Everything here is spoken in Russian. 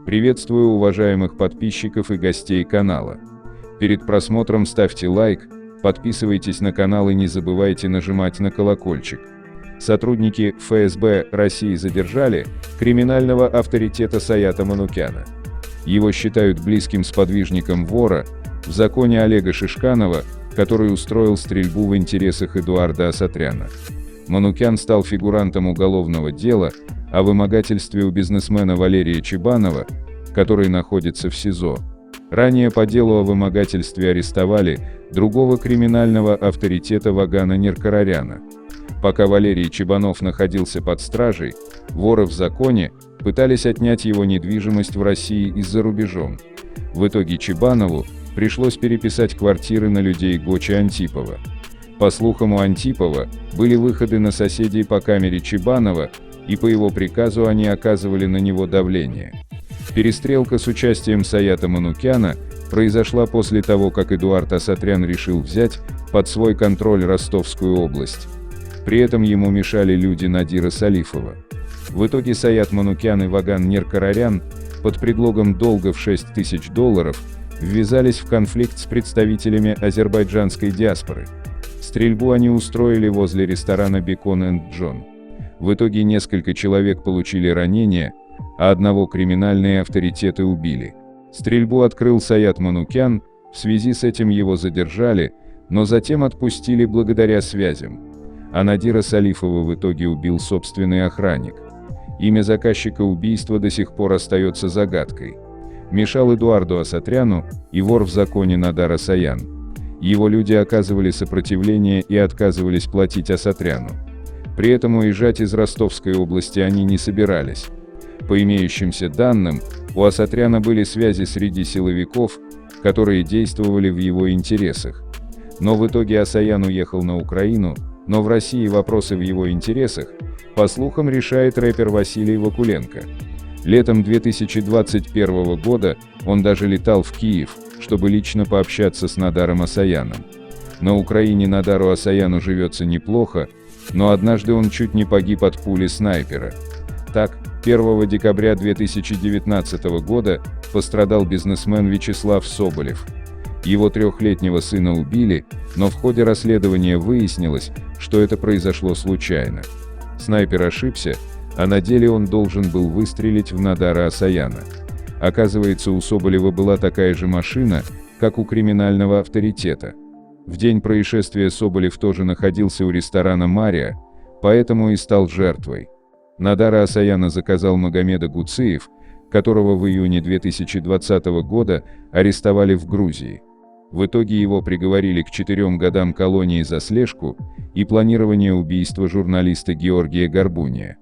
Приветствую уважаемых подписчиков и гостей канала. Перед просмотром ставьте лайк, подписывайтесь на канал и не забывайте нажимать на колокольчик. Сотрудники ФСБ России задержали криминального авторитета Саята Манукяна. Его считают близким сподвижником вора в законе Олега Шишканова, который устроил стрельбу в интересах Эдуарда Асатряна. Манукян стал фигурантом уголовного дела о вымогательстве у бизнесмена Валерия Чебанова, который находится в СИЗО. Ранее по делу о вымогательстве арестовали другого криминального авторитета Вагана Неркараряна. Пока Валерий Чебанов находился под стражей, воры в законе пытались отнять его недвижимость в России и за рубежом. В итоге Чебанову пришлось переписать квартиры на людей Гочи Антипова. По слухам, у Антипова были выходы на соседей по камере Чебанова, и по его приказу они оказывали на него давление. Перестрелка с участием Саята Манукяна произошла после того, как Эдуард Асатрян решил взять под свой контроль Ростовскую область. При этом ему мешали люди Надира Салифова. В итоге Саят Манукян и Ваган Неркарарян под предлогом долга в $6000 ввязались в конфликт с представителями азербайджанской диаспоры. Стрельбу они устроили возле ресторана «Бекон энд Джон». В итоге несколько человек получили ранения, а одного криминальные авторитеты убили. Стрельбу открыл Саят Манукян, в связи с этим его задержали, но затем отпустили благодаря связям. А Надира Салифова в итоге убил собственный охранник. Имя заказчика убийства до сих пор остается загадкой. Мешал Эдуарду Асатряну и вор в законе Надар Асаян. Его люди оказывали сопротивление и отказывались платить Асатряну. При этом уезжать из Ростовской области они не собирались. По имеющимся данным, у Асатряна были связи среди силовиков, которые действовали в его интересах. Но в итоге Асаян уехал на Украину, но в России вопросы в его интересах, по слухам, решает рэпер Василий Вакуленко. Летом 2021 года он даже летал в Киев, чтобы лично пообщаться с Надаром Асаяном. На Украине Надару Асаяну живется неплохо, но однажды он чуть не погиб от пули снайпера. Так, 1 декабря 2019 года пострадал бизнесмен Вячеслав Соболев. Его 3-летнего сына убили, но в ходе расследования выяснилось, что это произошло случайно. Снайпер ошибся, а на деле он должен был выстрелить в Надара Асаяна. Оказывается, у Соболева была такая же машина, как у криминального авторитета. В день происшествия Соболев тоже находился у ресторана «Мария», поэтому и стал жертвой. Надара Асаяна заказал Магомеда Гуциев, которого в июне 2020 года арестовали в Грузии. В итоге его приговорили к 4 годам колонии за слежку и планирование убийства журналиста Георгия Горбуния.